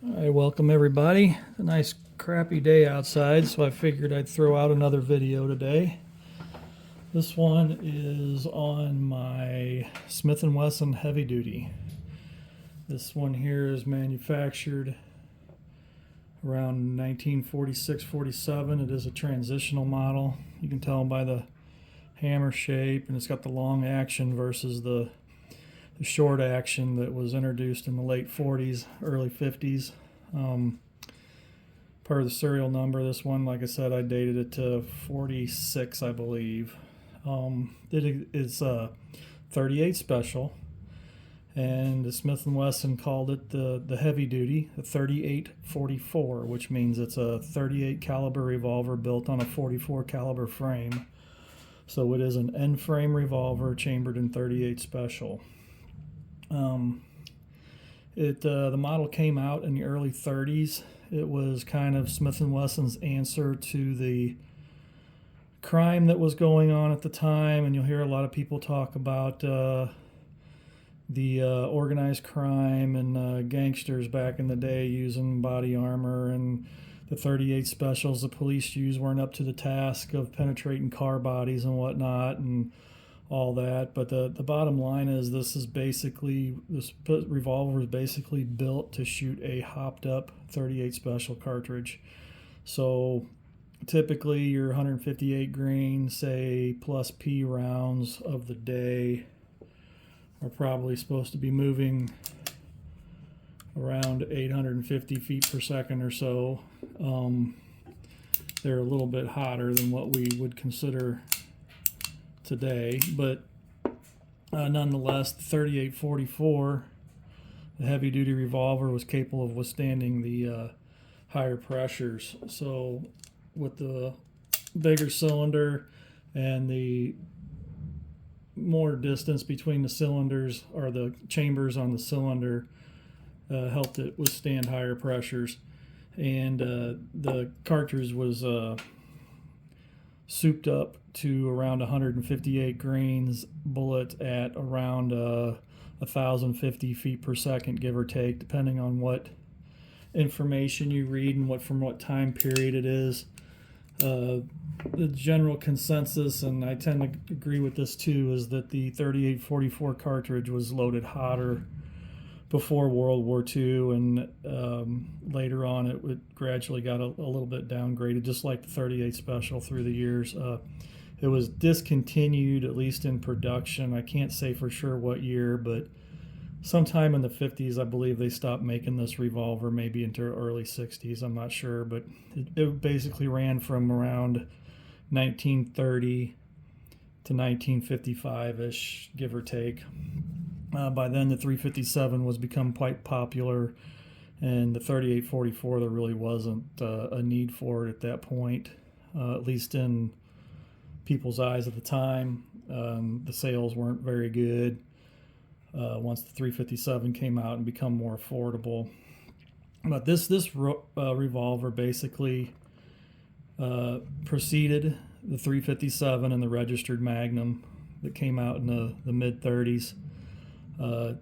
All right, welcome everybody. It's a nice crappy day outside, so I figured I'd throw out another video today. This one is on my Smith & Wesson heavy duty. This one here is manufactured around 1946-47. It is a transitional model. You can tell by the hammer shape, and it's got the long action versus the short action that was introduced in the late 40s, early 50s. Part of the serial number, this one, like I said, I dated it to 46, I believe. It is a 38 special, and the Smith & Wesson called it the heavy duty, the 3844, which means it's a 38 caliber revolver built on a 44 caliber frame. So it is an end frame revolver chambered in 38 special. The model came out in the early 30s. It was kind of Smith & Wesson's answer to the crime that was going on at the time, and you'll hear a lot of people talk about the organized crime and gangsters back in the day using body armor, and the 38 specials the police used weren't up to the task of penetrating car bodies and whatnot, and all that. But the bottom line is this revolver is basically built to shoot a hopped up 38 special cartridge. So typically your 158 grain, say, plus P rounds of the day are probably supposed to be moving around 850 feet per second or so. They're a little bit hotter than what we would consider today, but nonetheless, the 3844, the heavy duty revolver, was capable of withstanding the higher pressures. So with the bigger cylinder and the more distance between the cylinders, or the chambers on the cylinder, helped it withstand higher pressures. And the cartridge was souped up to around 158 grains bullet at around 1,050 feet per second, give or take, depending on what information you read and from what time period it is. The general consensus, and I tend to agree with this too, is that the 3844 cartridge was loaded hotter before World War II, and later on it gradually got a little bit downgraded, just like the 38 special through the years. It was discontinued, at least in production. I can't say for sure what year, but sometime in the 50s, I believe they stopped making this revolver, maybe into early 60s, I'm not sure, but it basically ran from around 1930 to 1955-ish, give or take. By then, the 357 was become quite popular, and the 3844, there really wasn't a need for it at that point, at least in people's eyes at the time. The sales weren't very good once the 357 came out and become more affordable. But this revolver basically preceded the 357 and the registered Magnum that came out in the mid-30s. Elmer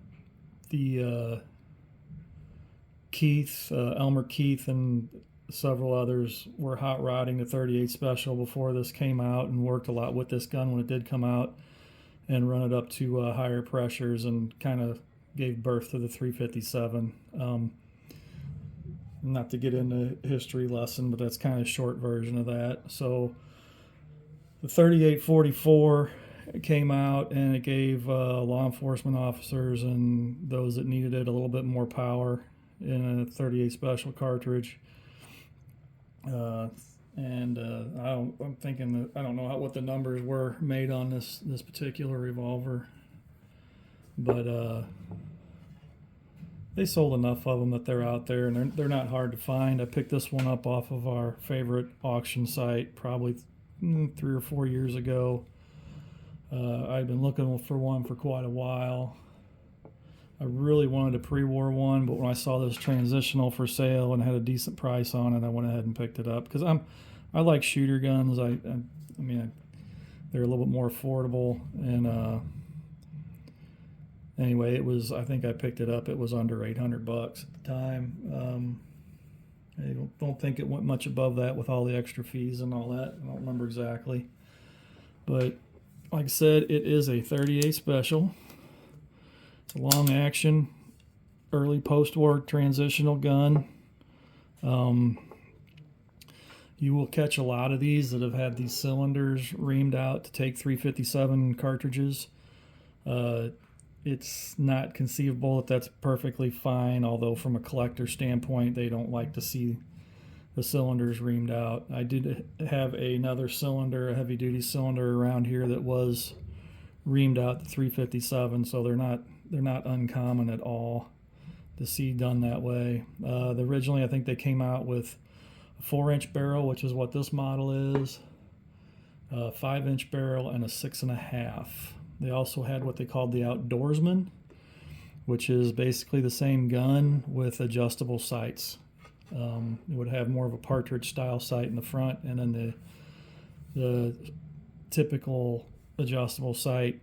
Keith and several others were hot rodding the 38 special before this came out, and worked a lot with this gun when it did come out, and run it up to higher pressures, and kind of gave birth to the 357. Not to get into a history lesson, but that's kind of a short version of that. So the 3844 came out, and it gave law enforcement officers and those that needed it a little bit more power in a 38 special cartridge. I'm thinking that I don't know what the numbers were made on this particular revolver, but they sold enough of them that they're out there, and they're not hard to find. I picked this one up off of our favorite auction site probably 3 or 4 years ago. I'd been looking for one for quite a while. I really wanted a pre-war one, but when I saw this Transitional for sale and had a decent price on it, I went ahead and picked it up, because I like shooter guns. I mean, they're a little bit more affordable, Anyway, it was, I think I picked it up, it was under $800 at the time. I don't think it went much above that with all the extra fees and all that. I don't remember exactly. But like I said, it is a 38 special. It's a long action, early post-war transitional gun. You will catch a lot of these that have had these cylinders reamed out to take 357 cartridges. It's not conceivable that that's perfectly fine, although from a collector standpoint, they don't like to see the cylinders reamed out. I did have another cylinder, a heavy-duty cylinder around here that was reamed out to 357, so they're not uncommon at all to see done that way. Originally, I think they came out with a 4-inch barrel, which is what this model is, a 5-inch barrel, and a 6.5. They also had what they called the Outdoorsman, which is basically the same gun with adjustable sights. It would have more of a partridge style sight in the front, and then the typical adjustable sight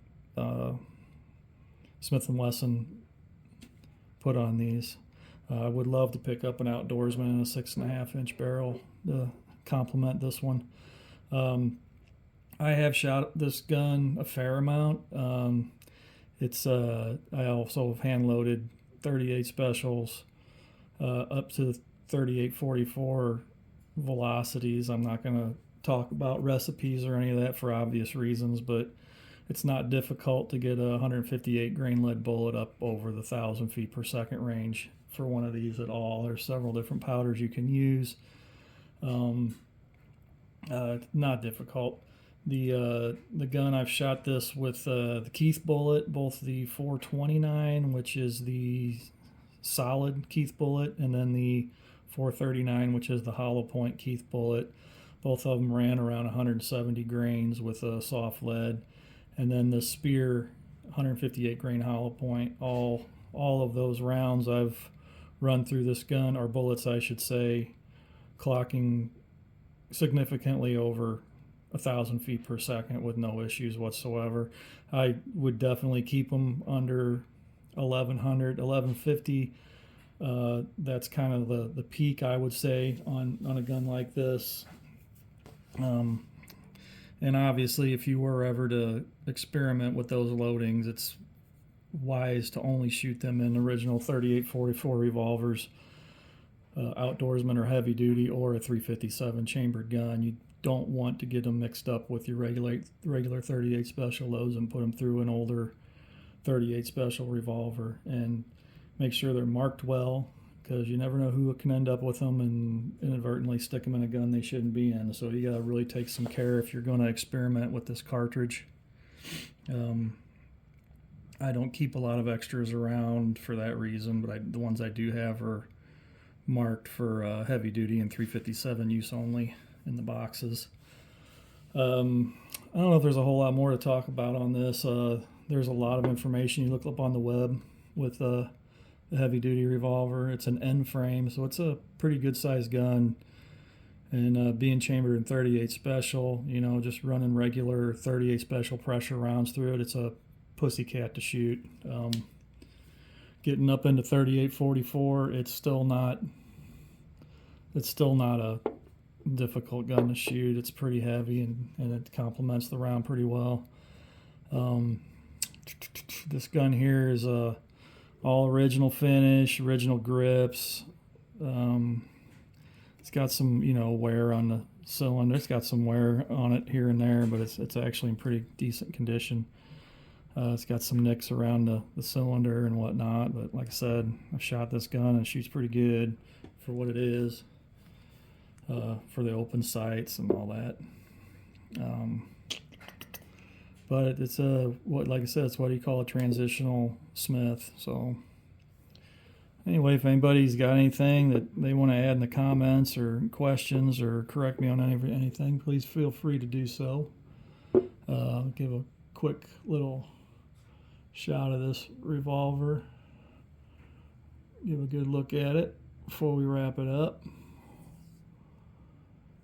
Smith & Wesson put on these. I would love to pick up an Outdoorsman and a 6.5-inch barrel to complement this one. I have shot this gun a fair amount. I also have hand loaded 38 specials up to 3844 velocities. I'm not going to talk about recipes or any of that for obvious reasons, but it's not difficult to get a 158 grain lead bullet up over the 1,000 feet per second range for one of these at all. There's several different powders you can use. Not difficult. The gun, I've shot this with the Keith bullet, both the 429, which is the solid Keith bullet, and then the 439, which is the hollow point Keith bullet. Both of them ran around 170 grains with a soft lead. And then the Spear 158 grain hollow point, all of those rounds I've run through this gun, or bullets I should say, clocking significantly over 1,000 feet per second with no issues whatsoever. I would definitely keep them under 1,100, 1,150. That's kind of the peak, I would say, on a gun like this. And obviously, if you were ever to experiment with those loadings, it's wise to only shoot them in original 3844 revolvers, Outdoorsman or heavy duty, or a 357 chambered gun. You don't want to get them mixed up with your regular 38 special loads and put them through an older 38 special revolver, and make sure they're marked well, because you never know who can end up with them and inadvertently stick them in a gun they shouldn't be in. So you got to really take some care if you're going to experiment with this cartridge. I don't keep a lot of extras around for that reason, but the ones I do have are marked for heavy duty and 357 use only in the boxes. I don't know if there's a whole lot more to talk about on this. There's a lot of information you look up on the web with the heavy duty revolver. It's an N frame, so it's a pretty good sized gun, and being chambered in 38 special, just running regular 38 special pressure rounds through it, it's a pussycat to shoot. Getting up into 3844, it's still not a difficult gun to shoot. It's pretty heavy, and it complements the round pretty well. This gun here is all original finish, original grips. It's got some, wear on the cylinder. It's got some wear on it here and there, but it's actually in pretty decent condition. It's got some nicks around the cylinder and whatnot, but like I said, I've shot this gun and it shoots pretty good for what it is, for the open sights and all that. But it's like I said, it's what you call a transitional Smith. So anyway, if anybody's got anything that they want to add in the comments or questions or correct me on anything, please feel free to do so. Give a quick little shot of this revolver. Give a good look at it before we wrap it up.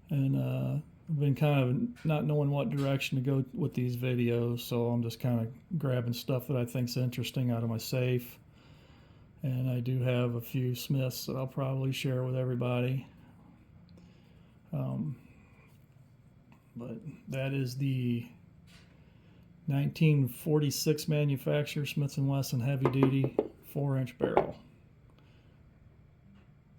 And I've been kind of not knowing what direction to go with these videos, so I'm just kind of grabbing stuff that I think's interesting out of my safe. And I do have a few Smiths that I'll probably share with everybody. But that is the 1946 manufacturer Smith & Wesson heavy duty 4-inch barrel.